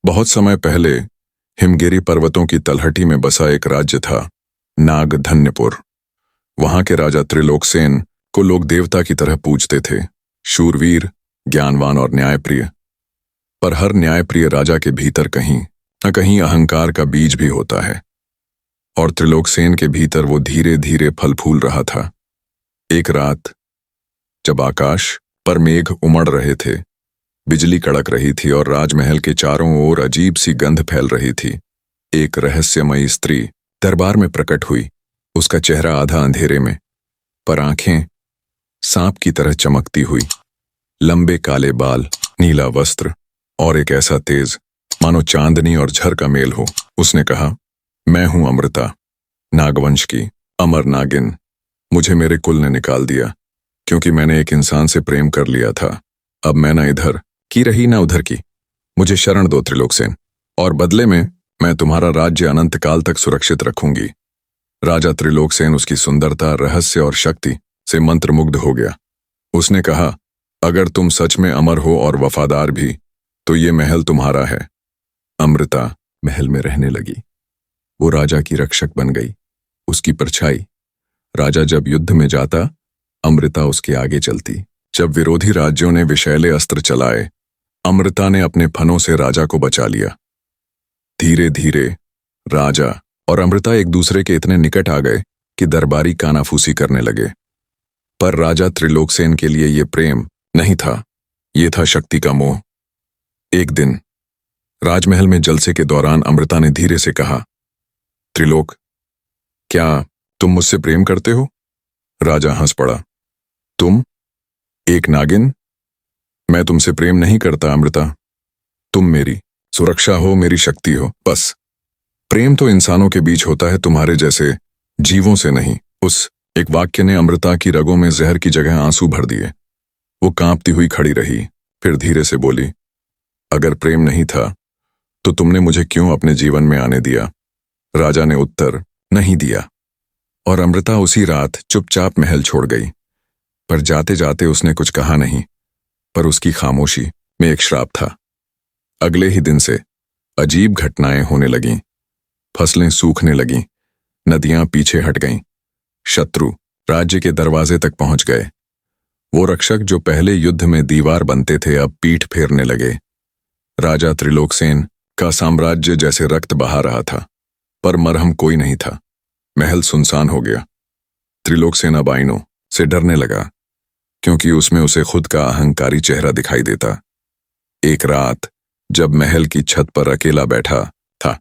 बहुत समय पहले हिमगिरी पर्वतों की तलहटी में बसा एक राज्य था, नागधन्यपुर। वहां के राजा त्रिलोकसेन को लोग देवता की तरह पूजते थे, शूरवीर, ज्ञानवान और न्यायप्रिय। पर हर न्यायप्रिय राजा के भीतर कहीं न कहीं अहंकार का बीज भी होता है, और त्रिलोकसेन के भीतर वो धीरे धीरे फल फूल रहा था। एक रात जब आकाश पर मेघ उमड़ रहे थे, बिजली कड़क रही थी और राजमहल के चारों ओर अजीब सी गंध फैल रही थी, एक रहस्यमयी स्त्री दरबार में प्रकट हुई। उसका चेहरा आधा अंधेरे में, पर आंखें सांप की तरह चमकती हुई, लंबे काले बाल, नीला वस्त्र और एक ऐसा तेज मानो चांदनी और झर का मेल हो। उसने कहा, मैं हूं अमृता, नागवंश की अमर नागिन। मुझे मेरे कुल ने निकाल दिया क्योंकि मैंने एक इंसान से प्रेम कर लिया था। अब मैं ना इधर की रही ना उधर की। मुझे शरण दो त्रिलोकसेन, और बदले में मैं तुम्हारा राज्य अनंत काल तक सुरक्षित रखूंगी। राजा त्रिलोकसेन उसकी सुंदरता, रहस्य और शक्ति से मंत्रमुग्ध हो गया। उसने कहा, अगर तुम सच में अमर हो और वफादार भी, तो ये महल तुम्हारा है। अमृता महल में रहने लगी। वो राजा की रक्षक बन गई, उसकी परछाई। राजा जब युद्ध में जाता, अमृता उसके आगे चलती। जब विरोधी राज्यों ने विषैले अस्त्र चलाए, अमृता ने अपने फनों से राजा को बचा लिया। धीरे धीरे राजा और अमृता एक दूसरे के इतने निकट आ गए कि दरबारी कानाफूसी करने लगे। पर राजा त्रिलोकसेन के लिए ये प्रेम नहीं था, ये था शक्ति का मोह। एक दिन राजमहल में जलसे के दौरान अमृता ने धीरे से कहा, त्रिलोक, क्या तुम मुझसे प्रेम करते हो? राजा हंस पड़ा। तुम एक नागिन? मैं तुमसे प्रेम नहीं करता अमृता। तुम मेरी सुरक्षा हो, मेरी शक्ति हो, बस। प्रेम तो इंसानों के बीच होता है, तुम्हारे जैसे जीवों से नहीं। उस एक वाक्य ने अमृता की रगों में जहर की जगह आंसू भर दिए। वो कांपती हुई खड़ी रही, फिर धीरे से बोली, अगर प्रेम नहीं था तो तुमने मुझे क्यों अपने जीवन में आने दिया? राजा ने उत्तर नहीं दिया, और अमृता उसी रात चुपचाप महल छोड़ गई। पर जाते जाते उसने कुछ कहा नहीं, पर उसकी खामोशी में एक श्राप था। अगले ही दिन से अजीब घटनाएं होने लगीं। फसलें सूखने लगीं, नदियां पीछे हट गईं, शत्रु राज्य के दरवाजे तक पहुंच गए। वो रक्षक जो पहले युद्ध में दीवार बनते थे, अब पीठ फेरने लगे। राजा त्रिलोकसेन का साम्राज्य जैसे रक्त बहा रहा था, पर मरहम कोई नहीं था। महल सुनसान हो गया। त्रिलोकसेन अब आईनों से डरने लगा, क्योंकि उसमें उसे खुद का अहंकारी चेहरा दिखाई देता। एक रात जब महल की छत पर अकेला बैठा था,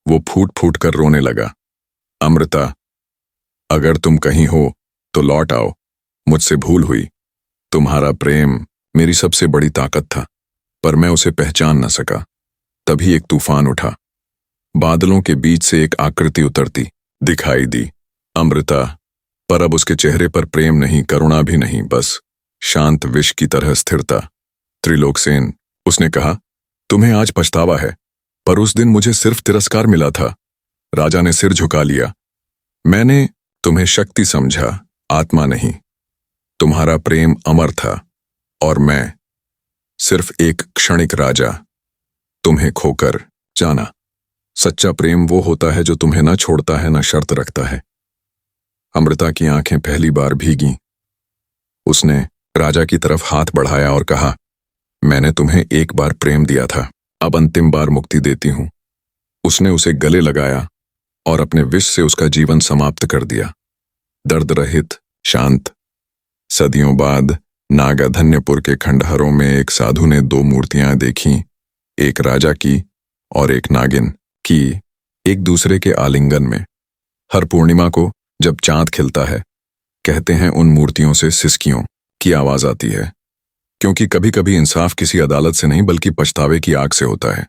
वो फूट फूट कर रोने लगा। अमृता, अगर तुम कहीं हो तो लौट आओ, मुझसे भूल हुई। तुम्हारा प्रेम मेरी सबसे बड़ी ताकत था, पर मैं उसे पहचान न सका। तभी एक तूफान उठा। बादलों के बीच से एक आकृति उतरती दिखाई दी। अमृता, पर अब उसके चेहरे पर प्रेम नहीं, करुणा भी नहीं, बस शांत विष की तरह स्थिरता। त्रिलोकसेन, उसने कहा, तुम्हें आज पछतावा है, पर उस दिन मुझे सिर्फ तिरस्कार मिला था। राजा ने सिर झुका लिया। मैंने तुम्हें शक्ति समझा, आत्मा नहीं। तुम्हारा प्रेम अमर था, और मैं सिर्फ एक क्षणिक राजा, तुम्हें खोकर जाना। सच्चा प्रेम वो होता है जो तुम्हें न छोड़ता है, न शर्त रखता है। अमृता की आंखें पहली बार भीगी। उसने राजा की तरफ हाथ बढ़ाया और कहा, मैंने तुम्हें एक बार प्रेम दिया था, अब अंतिम बार मुक्ति देती हूं। उसने उसे गले लगाया और अपने विष से उसका जीवन समाप्त कर दिया। दर्द रहित, शांत। सदियों बाद नागधन्यपुर के खंडहरों में एक साधु ने दो मूर्तियां देखीं, एक राजा की और एक नागिन की, एक दूसरे के आलिंगन में। हर पूर्णिमा को जब चांद खिलता है, कहते हैं उन मूर्तियों से सिसकियों की आवाज आती है, क्योंकि कभी कभी इंसाफ किसी अदालत से नहीं बल्कि पछतावे की आग से होता है।